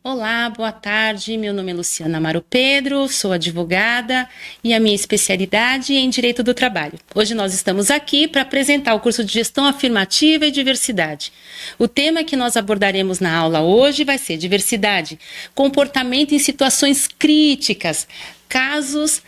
Olá, boa tarde. Meu nome é Luciana Amaro Pedro, sou advogada e a minha especialidade é em Direito do Trabalho. Hoje nós estamos aqui para apresentar o curso de Gestão Afirmativa e Diversidade. O tema que nós abordaremos na aula hoje vai ser diversidade, comportamento em situações críticas, casos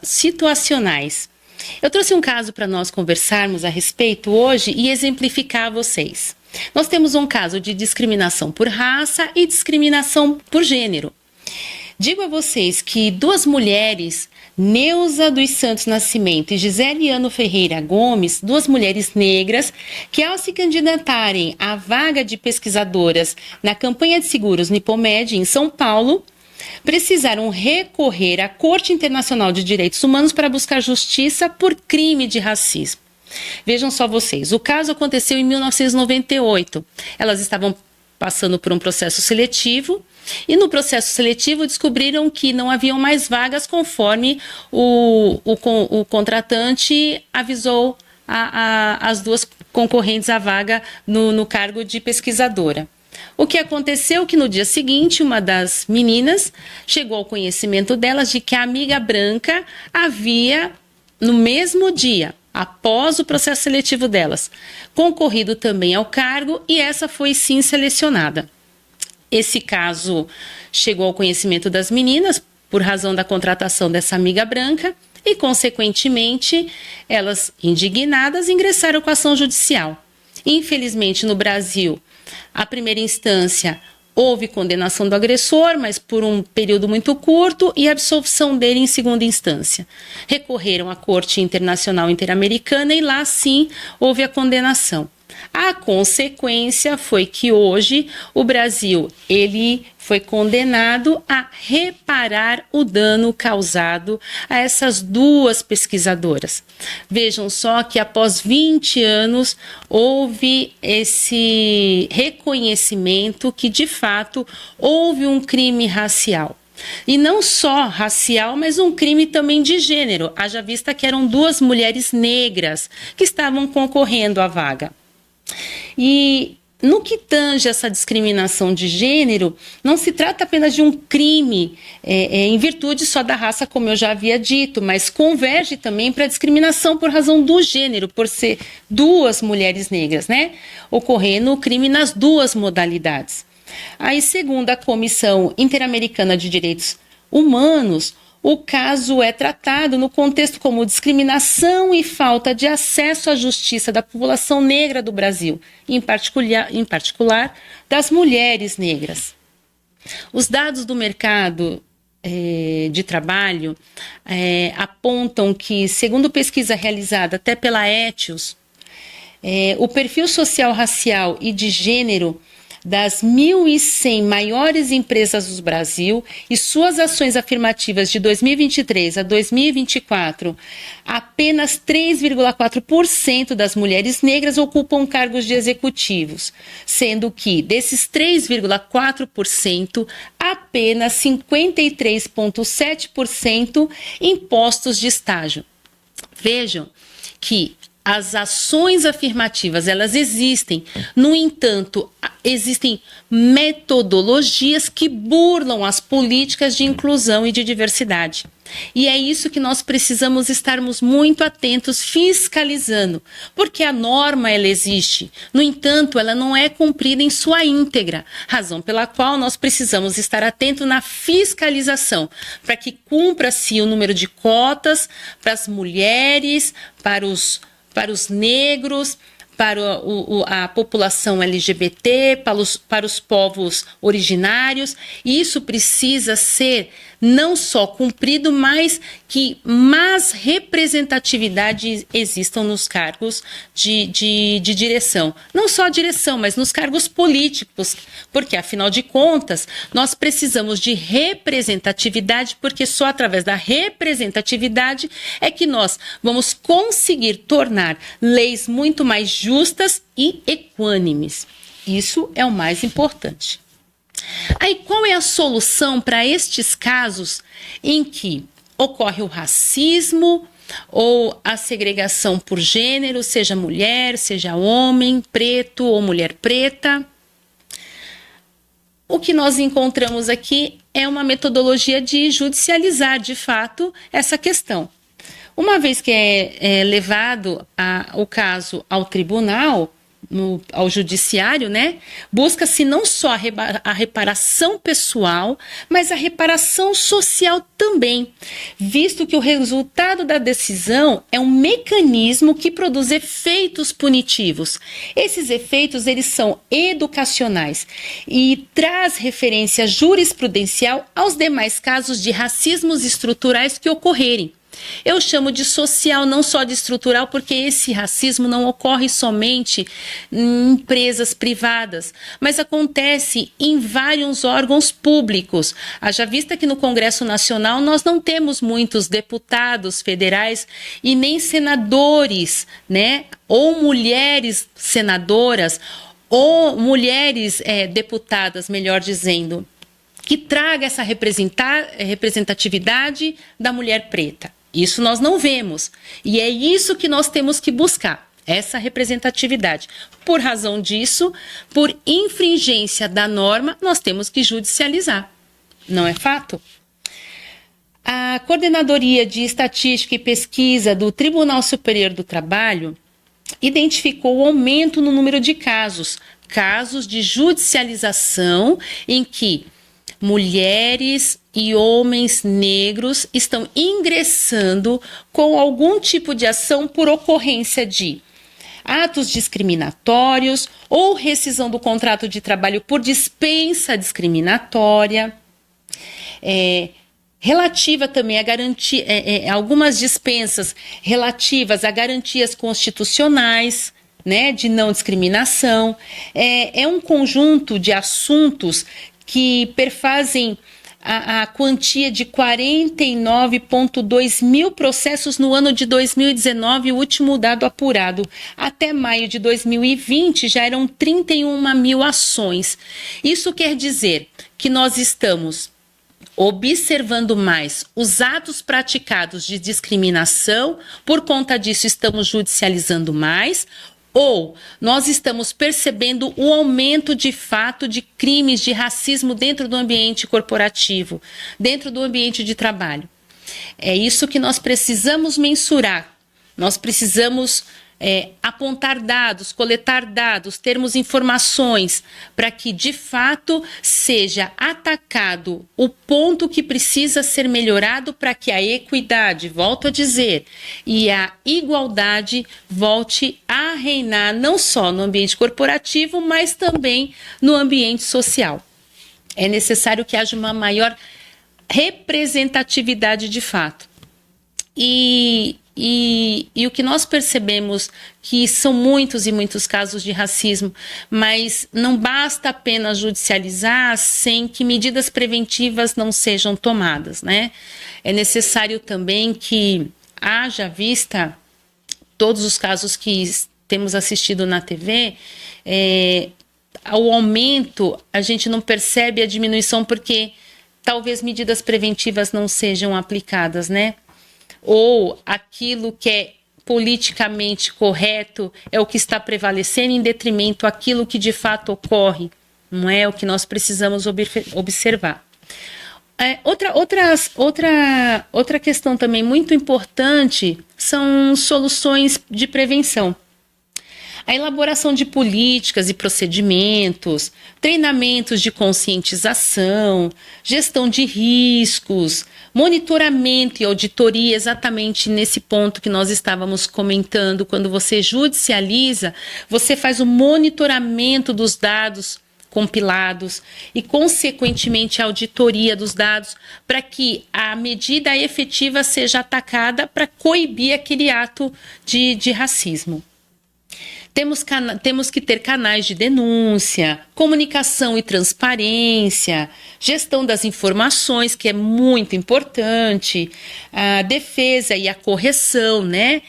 situacionais. Eu trouxe um caso para nós conversarmos a respeito hoje e exemplificar a vocês. Nós temos um caso de discriminação por raça e discriminação por gênero. Digo a vocês que duas mulheres, Neuza dos Santos Nascimento e Gisele Ano Ferreira Gomes, duas mulheres negras, que ao se candidatarem à vaga de pesquisadoras na campanha de seguros Nipomed em São Paulo, precisaram recorrer à Corte Internacional de Direitos Humanos para buscar justiça por crime de racismo. Vejam só vocês, o caso aconteceu em 1998. Elas estavam passando por um processo seletivo e no processo seletivo descobriram que não haviam mais vagas conforme o contratante avisou as duas concorrentes à vaga no cargo de pesquisadora. O que aconteceu que no dia seguinte, uma das meninas chegou ao conhecimento delas de que a amiga branca havia, no mesmo dia, após o processo seletivo delas, concorrido também ao cargo e essa foi sim selecionada. Esse caso chegou ao conhecimento das meninas por razão da contratação dessa amiga branca e, consequentemente, elas, indignadas, ingressaram com a ação judicial. Infelizmente, no Brasil, a primeira instância houve condenação do agressor, mas por um período muito curto, e absolvição dele em segunda instância. Recorreram à Corte Internacional Interamericana e lá sim houve a condenação. A consequência foi que hoje o Brasil ele foi condenado a reparar o dano causado a essas duas pesquisadoras. Vejam só que após 20 anos houve esse reconhecimento que de fato houve um crime racial. E não só racial, mas um crime também de gênero, haja vista que eram duas mulheres negras que estavam concorrendo à vaga. E no que tange essa discriminação de gênero, não se trata apenas de um crime em virtude só da raça, como eu já havia dito, mas converge também para a discriminação por razão do gênero, por ser duas mulheres negras, né? Ocorrendo o crime nas duas modalidades. Aí, segundo a Comissão Interamericana de Direitos Humanos, o caso é tratado no contexto como discriminação e falta de acesso à justiça da população negra do Brasil, em particular das mulheres negras. Os dados do mercado de trabalho apontam que, segundo pesquisa realizada até pela Etios, o perfil social, racial e de gênero das 1.100 maiores empresas do Brasil e suas ações afirmativas de 2023 a 2024, apenas 3,4% das mulheres negras ocupam cargos de executivos, sendo que desses 3,4%, apenas 53,7% em postos de estágio. Vejam que as ações afirmativas, elas existem. No entanto, existem metodologias que burlam as políticas de inclusão e de diversidade. E é isso que nós precisamos estarmos muito atentos, fiscalizando, porque a norma, ela existe. No entanto, ela não é cumprida em sua íntegra, razão pela qual nós precisamos estar atentos na fiscalização, para que cumpra-se o número de cotas para as mulheres, para os negros, para a população LGBT, para os povos originários. E isso precisa ser não só cumprido, mas que mais representatividade existam nos cargos de direção. Não só a direção, mas nos cargos políticos, porque, afinal de contas, nós precisamos de representatividade, porque só através da representatividade é que nós vamos conseguir tornar leis muito mais justas e equânimes. Isso é o mais importante. Aí, qual é a solução para estes casos em que ocorre o racismo ou a segregação por gênero, seja mulher, seja homem, preto ou mulher preta? o que nós encontramos aqui é uma metodologia de judicializar, de fato, essa questão. Uma vez que é levado o caso ao tribunal, ao judiciário, né, busca-se não só a reparação pessoal, mas a reparação social também, visto que o resultado da decisão é um mecanismo que produz efeitos punitivos. Esses efeitos, eles são educacionais e traz referência jurisprudencial aos demais casos de racismos estruturais que ocorrerem. Eu chamo de social, não só de estrutural, porque esse racismo não ocorre somente em empresas privadas, mas acontece em vários órgãos públicos. Haja vista que no Congresso Nacional nós não temos muitos deputados federais e nem senadores, né? Ou mulheres senadoras, ou mulheres deputadas, melhor dizendo, que traga essa representatividade da mulher preta. Isso nós não vemos. E é isso que nós temos que buscar, essa representatividade. Por razão disso, por infringência da norma, nós temos que judicializar. Não é fato? A Coordenadoria de Estatística e Pesquisa do Tribunal Superior do Trabalho identificou o aumento no número de casos de judicialização em que mulheres e homens negros estão ingressando com algum tipo de ação por ocorrência de atos discriminatórios ou rescisão do contrato de trabalho por dispensa discriminatória, relativa também a garantia, algumas dispensas relativas a garantias constitucionais, né, de não discriminação. É um conjunto de assuntos que perfazem a quantia de 49,2 mil processos no ano de 2019, o último dado apurado. Até maio de 2020 já eram 31 mil ações. Isso quer dizer que nós estamos observando mais os atos praticados de discriminação, por conta disso estamos judicializando mais, ou nós estamos percebendo o aumento de fato de crimes de racismo dentro do ambiente corporativo, dentro do ambiente de trabalho. É isso que nós precisamos mensurar. Nós precisamos apontar dados, coletar dados, termos informações para que de fato seja atacado o ponto que precisa ser melhorado para que a equidade, volto a dizer, e a igualdade volte a reinar não só no ambiente corporativo, mas também no ambiente social. É necessário que haja uma maior representatividade de fato. E o que nós percebemos que são muitos e muitos casos de racismo, mas não basta apenas judicializar sem que medidas preventivas não sejam tomadas, né? É necessário também que haja vista todos os casos que temos assistido na TV, ao aumento a gente não percebe a diminuição porque talvez medidas preventivas não sejam aplicadas, né? Ou aquilo que é politicamente correto é o que está prevalecendo em detrimento àquilo que de fato ocorre, não é o que nós precisamos observar. Outra questão também muito importante são soluções de prevenção. A elaboração de políticas e procedimentos, treinamentos de conscientização, gestão de riscos, monitoramento e auditoria, exatamente nesse ponto que nós estávamos comentando. Quando você judicializa, você faz o monitoramento dos dados compilados e, consequentemente, a auditoria dos dados para que a medida efetiva seja atacada para coibir aquele ato de racismo. Temos que ter canais de denúncia, comunicação e transparência, gestão das informações, que é muito importante, a defesa e a correção, né?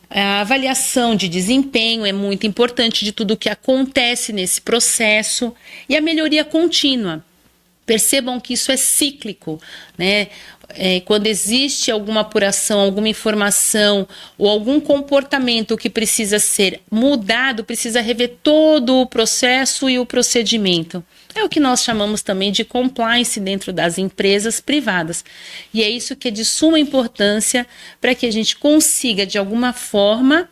A avaliação de desempenho é muito importante de tudo o que acontece nesse processo e a melhoria contínua. Percebam que isso é cíclico, né? Quando existe alguma apuração, alguma informação ou algum comportamento que precisa ser mudado, precisa rever todo o processo e o procedimento. É o que nós chamamos também de compliance dentro das empresas privadas. E é isso que é de suma importância para que a gente consiga, de alguma forma,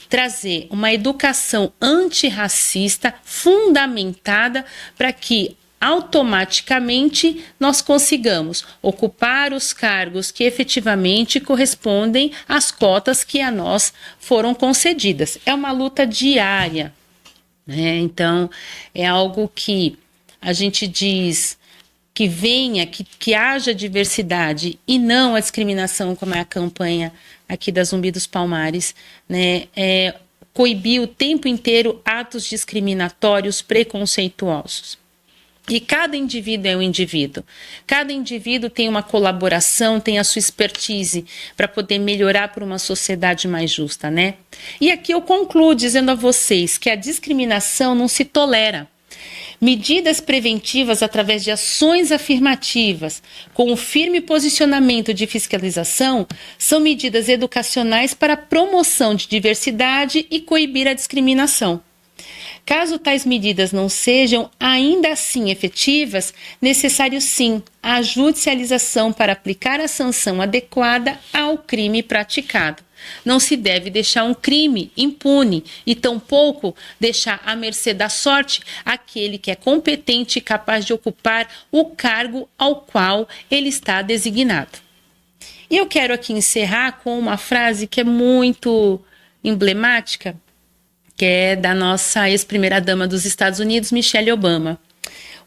trazer uma educação antirracista fundamentada para que automaticamente nós consigamos ocupar os cargos que efetivamente correspondem às cotas que a nós foram concedidas. É uma luta diária, né? Então, é algo que a gente diz que venha, que haja diversidade e não a discriminação, como é a campanha aqui da Zumbi dos Palmares, né? Coibir o tempo inteiro atos discriminatórios, preconceituosos. E cada indivíduo é um indivíduo. Cada indivíduo tem uma colaboração, tem a sua expertise para poder melhorar por uma sociedade mais justa, né? E aqui eu concluo dizendo a vocês que a discriminação não se tolera. Medidas preventivas através de ações afirmativas, com um firme posicionamento de fiscalização, são medidas educacionais para a promoção de diversidade e coibir a discriminação. Caso tais medidas não sejam ainda assim efetivas, necessário sim a judicialização para aplicar a sanção adequada ao crime praticado. Não se deve deixar um crime impune e tampouco deixar à mercê da sorte aquele que é competente e capaz de ocupar o cargo ao qual ele está designado. E eu quero aqui encerrar com uma frase que é muito emblemática, que é da nossa ex-primeira-dama dos Estados Unidos, Michelle Obama.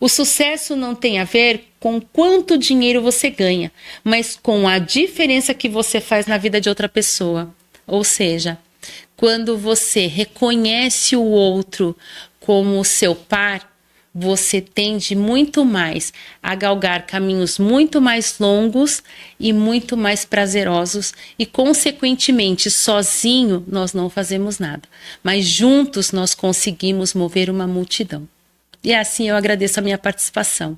O sucesso não tem a ver com quanto dinheiro você ganha, mas com a diferença que você faz na vida de outra pessoa. Ou seja, quando você reconhece o outro como seu par, você tende muito mais a galgar caminhos muito mais longos e muito mais prazerosos e, consequentemente, sozinho nós não fazemos nada, mas juntos nós conseguimos mover uma multidão. E assim eu agradeço a minha participação.